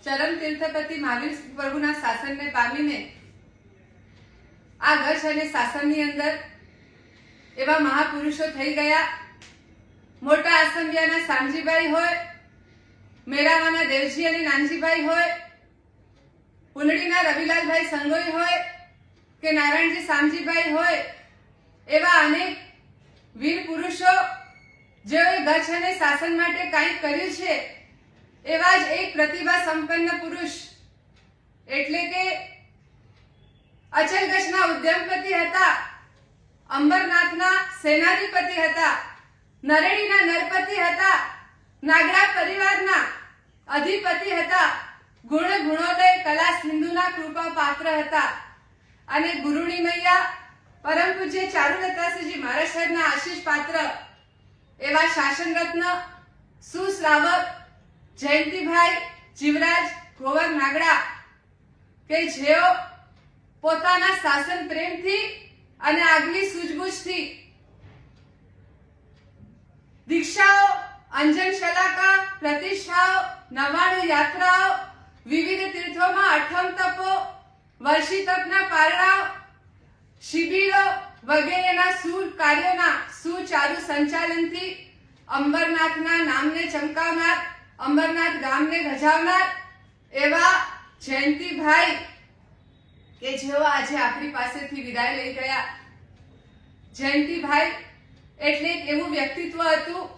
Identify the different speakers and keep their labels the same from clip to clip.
Speaker 1: ચરમ તીર્થપતિ મહાવીર પ્રભુના શાસનને પામીને આ ગચ્છ અને શાસનની અંદર એવા મહાપુરુષો થઈ ગયા. મોટા આસંબિયાના શામજીભાઈ હોય, મેરાવાના દેવજી અને નાનજીભાઈ હોય, પુનડીના રવિલાલભાઈ સંગોઈ હોય કે નારાયણજી શામજીભાઈ હોય, એવા અનેક વીર પુરુષો જેઓએ ગચ્છ અને શાસન માટે કંઈક કર્યું છે, એવા જ એક પ્રતિભા સંપન્ન પુરુષ એટલે કે અચલગચ્છના ઉદ્યમપતિ હતા, અંબરનાથના સેનાધિપતિ હતા, નરેડીના નરપતિ હતા, નાગડા પરિવારના અધિપતિ હતા, ગુણોદય કલા સિંધુના કૃપા પાત્ર હતા અને ગુરુણી મૈયા પરમ પૂજ્ય ચારુલતાસિંહજી મહારાજ સાહેબના આશીષ પાત્ર એવા શાસન રત્ન સુશ્રાવક જયંતિભાઈ જીવરાજ ગોવર નાગડા કે જેઓ પોતાના શાસન પ્રેમથી અને આગવી સૂઝબૂછથી દીક્ષાઓ, અંજન શલાકા, પ્રતિષ્ઠાઓ, 99 યાત્રાઓ, વિવિધ તીર્થોમાં અઠમ તપો, વર્ષી તપના પારણાઓ, શિબિરો વગેરેના કાર્યોના સુચારુ સંચાલનથી અંબરનાથના નામને ચમકાવનાર, અંબરનાથ ગામને ગજાવનાર એવા જયંતિભાઈ કે જેઓ આજે આપણી પાસેથી વિદાય લઈ ગયા. જયંતિભાઈ એટલે એક એવું વ્યક્તિત્વ હતું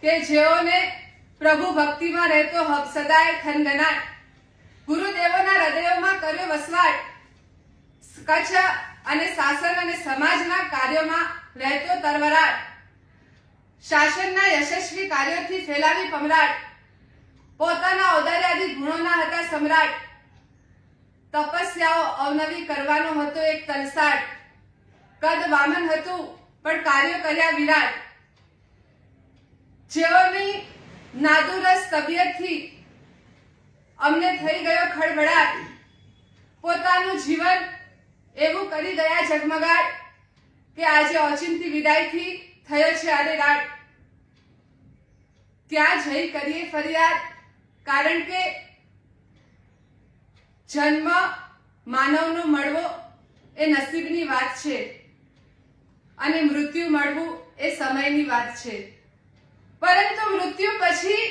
Speaker 1: કે જેઓને પ્રભુ ભક્તિમાં રહેતો હબ સદાય થનગનાટ, ગુરુદેવોના હૃદયોમાં કર્યો વસવાટ, કચ્છ અને શાસન અને સમાજના કાર્યોમાં રહેતો તરવરાટ, શાસનના યશસ્વી કાર્યોથી ફેલાવી પમરાટ, પોતાના ઔદાર્યાદી ગુણોના હતા સમ્રાટ, તપસ્યાઓ અવનવી કરવાનો હતો એક તલસાટ, કદ વામન હતું પણ કાર્યો કર્યા વિરાટ, જેઓની નાદુરસ તબિયતથી અમને થઈ ગયો ખળભળાટ, પોતાનું જીવન એવું કરી ગયા ઝગમગાટ કે આજે ઓચિંતી વિદાયથી થયો છે આડેરાટ. ક્યાં જઈ કરીએ ફરિયાદ, કારણ કે જન્મ માનવનો મળવો એ નસીબની વાત છે અને મૃત્યુ મળવું એ સમયની વાત છે. પરંતુ મૃત્યુ પછી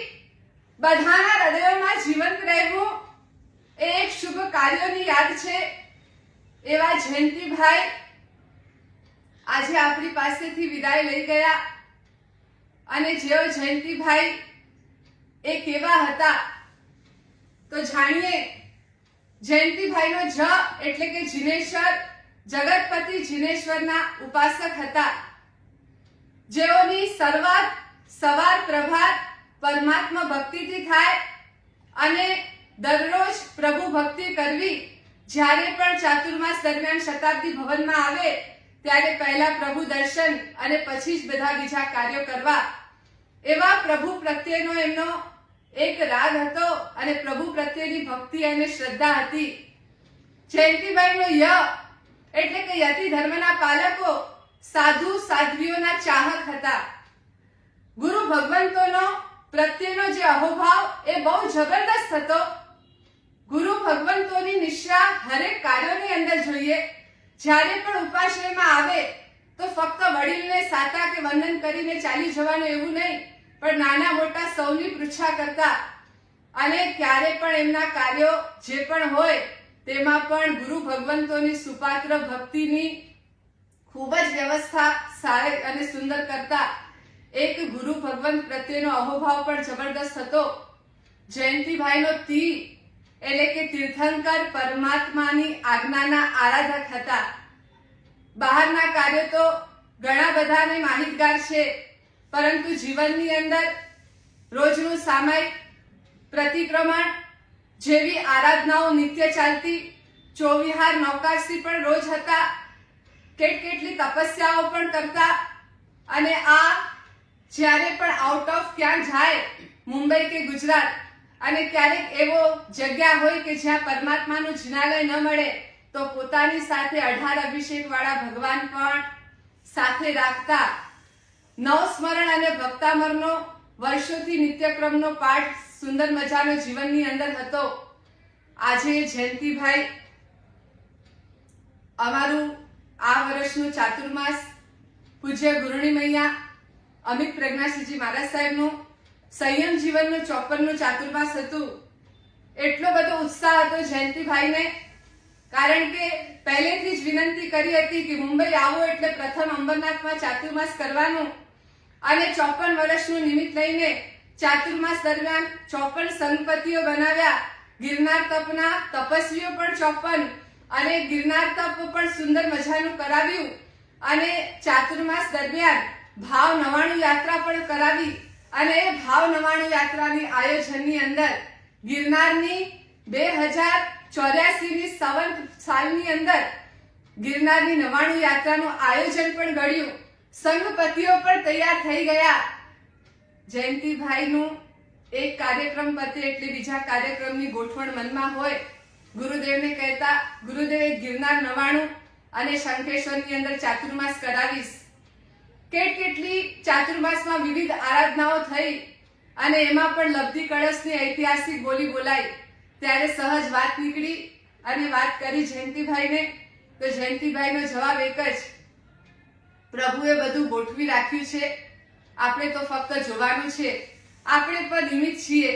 Speaker 1: બધાના હૃદયોમાં જીવંત રહેવું એ એક શુભ કાર્યોની યાદ છે. એવા જયંતિભાઈ આજે આપણી પાસેથી વિદાય લઈ ગયા અને જેઓ જયંતિભાઈ એ કેવા હતા તો જાણીએ. જયંતિભાઈનો જ એટલે કે જીનેશ્વર, જગતપતિ જીનેશ્વરના ઉપાસક હતા, જેઓની શરૂઆત સવાર પ્રભાત પરમાત્મા ભક્તિથી થાય અને દરરોજ પ્રભુ ભક્તિ કરવી. જ્યારે પણ ચાતુર્માસ દરમિયાન શતાબ્દી ભવનમાં આવે ત્યારે પહેલા પ્રભુ દર્શન અને પછી જ બધા બીજા કાર્યો કરવા, એવા પ્રભુ પ્રત્યેનો એમનો એક રાગ હતો અને પ્રભુ પ્રત્યેની ભક્તિ અને શ્રદ્ધા હતી. જયંતિભાઈનો ય એટલે કે યતિ ધર્મના પાલકો, સાધુ સાધ્વીઓના ચાહક હતા. ગુરુ ભગવંતોનો પ્રત્યેનો જે અહોભાવ એ બહુ જબરદસ્ત હતો. ગુરુ ભગવંતોની નિષ્ઠા હરેક કાર્યોની અંદર જોઈએ. જ્યારે પણ ઉપાશ્રયમાં આવે તો ફક્ત વડીલને સાતા કે વંદન કરીને ચાલી જવાનું એવું નહીં, પણ નાના મોટા સૌની પૃચ્છા કરતા અને ક્યારે પણ એમના કાર્યો જે પણ હોય તેમાં પણ ગુરુ ભગવંતોની સુપાત્ર ભક્તિની ખૂબ જ વ્યવસ્થા સારી અને સુંદર કરતા. એક ગુરુ ભગવંત પ્રત્યેનો અહોભાવ પણ જબરદસ્ત હતો. જયંતિભાઈનો તી એટલે કે તીર્થંકર પરમાત્માની આજ્ઞાના આરાધક હતા. બહારના કાર્યો તો ઘણા બધાને માહિતગાર છે, પરંતુ જીવનની અંદર રોજનું સામાયિક પ્રતિક્રમણ જેવી આરાધનાઓ નિત્ય ચાલતી, ચોવિહાર નૌકાશી પણ રોજ હતા, કેટલી તપસ્યાઓ પણ કરતા અને આ જ્યારે પણ આઉટ ઓફ ક્યાં જાય મુંબઈ કે ગુજરાત અને ક્યારેક એવો જગ્યા હોય કે જ્યાં પરમાત્માનું જિનાલય ન મળે તો પોતાની સાથે 18 અભિષેક વાળા ભગવાન પણ સાથે રાખતા. નવસ્મરણ અને ભક્તામરનો વર્ષોથી નિત્યક્રમનો પાઠ સુંદર મજાનો જીવનની અંદર હતો. આજે જયંતિભાઈ અમારું આ વર્ષનું ચાતુર્માસ પૂજ્ય ગુરુણી મૈયા અમિત પ્રજ્ઞાસિંહજી મહારાજ સાહેબનું સંયમ જીવનનું 54નું ચાતુર્માસ હતું. એટલો બધો ઉત્સાહ હતો જયંતિભાઈને, કારણ કે પહેલેથી જ વિનંતી કરી હતી કે મુંબઈ આવો એટલે પ્રથમ અંબરનાથમાં ચાતુર્માસ કરવાનું, અને 54 વર્ષનું નિમિત્ત લઈને ચાતુર્માસ દરમિયાન 54 સંગપતિઓ બનાવ્યા. ગિરનાર તપના તપસ્વીઓ પણ 54 અને ગિરનાર તપ પણ સુંદર મજાનું કરાવ્યું, અને ચાતુર્માસ દરમિયાન ભાવ 99 યાત્રા પણ કરાવી. અને એ ભાવ 99 યાત્રાની આયોજનની અંદર ગિરનારની 2084ની સંવત સાલની અંદર ગિરનારની 99 યાત્રાનું આયોજન પણ ઘડ્યું. સંઘપતિઓ પણ તૈયાર થઈ ગયા. જયંતિભાઈનું એક કાર્યક્રમ પતે એટલે બીજા કાર્યક્રમની ગોઠવણ મનમાં હોય. ગુરુદેવને કહેતા, ગુરુદેવે ગિરનાર 99 અને શંખેશ્વરની અંદર ચાતુર્માસ કરાવીશ. કેટલી ચાતુર્માસમાં વિવિધ આરાધનાઓ થઈ, અને એમાં પણ લબ્ધિ કળશની ઐતિહાસિક બોલી બોલાઈ. ત્યારે સહજ વાત નીકળી અને વાત કરી જયંતિભાઈને, તો જયંતિભાઈનો જવાબ એક જ, પ્રભુએ બધું ગોઠવી રાખ્યું છે, આપણે તો ફક્ત જોવાનું છે, આપણે પણ નિમિત્ત છીએ.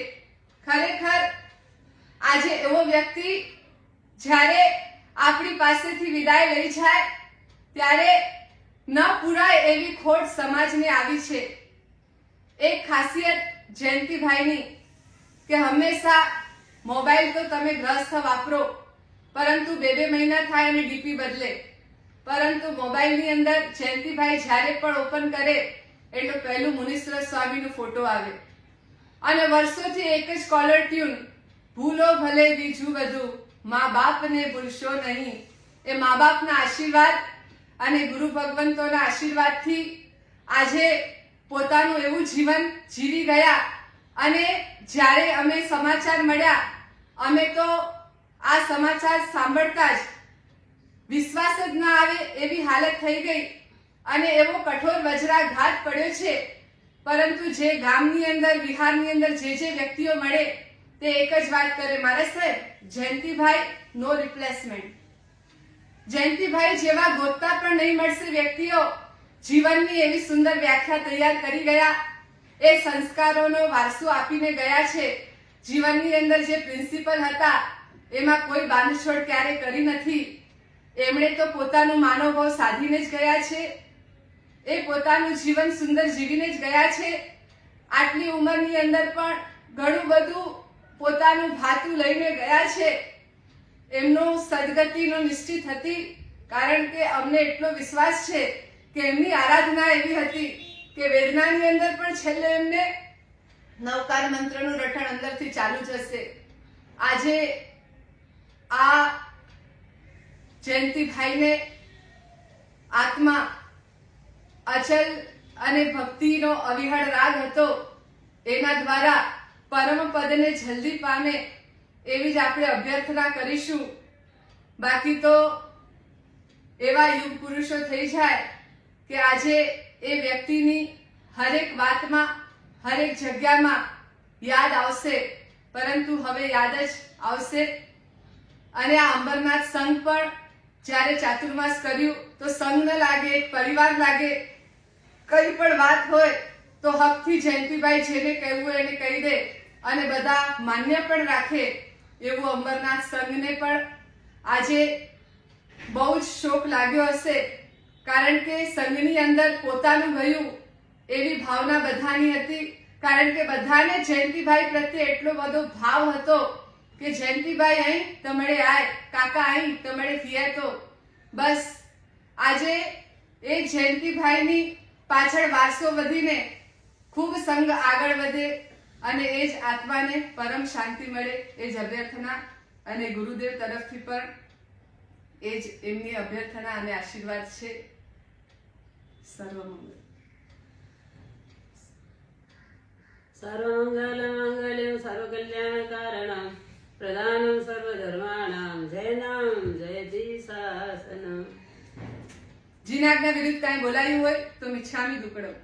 Speaker 1: ખરેખર આજે એવો વ્યક્તિ જ્યારે આપણી પાસેથી વિદાય લઈ જાય ત્યારે ન પૂરાય એવી ખોટ સમાજને આવી છે. એક ખાસિયત જયંતિભાઈની કે હંમેશા મોબાઈલ તો તમે ગ્રસ્ત વાપરો, પરંતુ 2 મહિના થાય અને ડીપી બદલે, પરંતુ મોબાઈલની અંદર જયંતિભાઈ જ્યારે પણ ઓપન કરે એટલે પહેલું મુનીશ્વર સ્વામીનો ફોટો આવે, અને વર્ષોથી એક જ કોલર ટ્યુન, ભૂલો ભલે બીજું બધું, મા બાપને ભૂલશો નહીં. એ મા બાપના આશીર્વાદ અને ગુરુ ભગવંતોના આશીર્વાદથી આજે પોતાનું એવું જીવન જીવી ગયા. અને જ્યારે અમે સમાચાર મળ્યા, અમે તો આ સમાચાર સાંભળતા જ વિશ્વાસ જ ના આવે એવી હાલત થઈ ગઈ, અને એવો કઠોર વજ્રાઘાત પડ્યો છે. પરંતુ જે ગામની અંદર, બિહારની અંદર જે વ્યક્તિઓ મળે તે એક જ વાત કરે, મારા સાહેબ જયંતિભાઈ નો રિપ્લેસમેન્ટ. જયંતિભાઈ જેવા ગોતતા પણ નહીં મળશે વ્યક્તિઓ જીવનની એવી સુંદર વ્યાખ્યા તૈયાર કરી ગયા. એ સંસ્કારોનો વારસો આપીને ગયા છે. જીવનની અંદર જે પ્રિન્સિપલ હતા એમાં કોઈ બાંધછોડ ક્યારે કરી નથી. એમણે તો પોતાનું માનવભાવ સાધીને જ ગયા છે. એ પોતાનું જીવન સુંદર જીવીને જ ગયા છે. આટલી ઉંમરની અંદર પણ ઘણું બધું પોતાનું ભાતું લઈને ગયા છે. એમનો સદગતિનો નિશ્ચિત હતી, કારણ કે અમને એટલો વિશ્વાસ છે કે એમની આરાધના એવી હતી કે વેદનાની અંદર પણ છેલ્લે એમને નવકાર મંત્રનું રટણ અંદરથી ચાલુ જ હશે. આજે આ જયંતિભાઈને આત્મા અચલ અને ભક્તિનો અવિહળ રાગ હતો, એના દ્વારા પરમ પદને જલ્દી પામે એવી જ આપણે અભ્યર્થના કરીશું. બાકી તો એવા યુગ પુરુષો થઈ જાય કે આજે એ વ્યક્તિની હરેક વાતમાં, હરેક જગ્યામાં યાદ આવશે, પરંતુ હવે યાદ જ આવશે. અને આ અંબરનાથ સંઘ પણ જ્યારે ચાતુર્માસ કર્યું તો સંઘ ન લાગે, એક પરિવાર લાગે. કઈ પણ વાત હોય તો હકથી જયંતિભાઈ જેને કહેવું હોય એને કહી દે, અને બધા માન્ય પણ રાખે. એવું અંબરનાથ સંઘને પણ આજે બહુ જ શોક લાગ્યો હશે, કારણ કે સંઘની અંદર પોતાનું ગયું એવી ભાવના બધાની હતી. કારણ કે બધાને જયંતિભાઈ પ્રત્યે એટલો બધો ભાવ હતો કે જયંતિભાઈ અહીં તમડે આય, કાકા અહીં તમડે થયા. તો બસ આજે એ જયંતિભાઈની પાછળ વારસો વધીને ખૂબ સંઘ આગળ વધે અને એ જ આત્માને પરમ શાંતિ મળે એ જ અભ્યર્થના, અને ગુરુદેવ તરફથી પણ એ જ એમની અભ્યર્થના અને આશીર્વાદ છે. સર્વમંગલ.
Speaker 2: સર્વમંગલ મંગલમ સર્વકલ્યાણ કારણમ પ્રધાનમ સર્વધર્માણામ જયનામ જયજી શાસનમ.
Speaker 1: જીનાજ્ઞા વિરુદ્ધ કાંઈ બોલાયું હોય તો મિચ્છામી દુક્કડમ.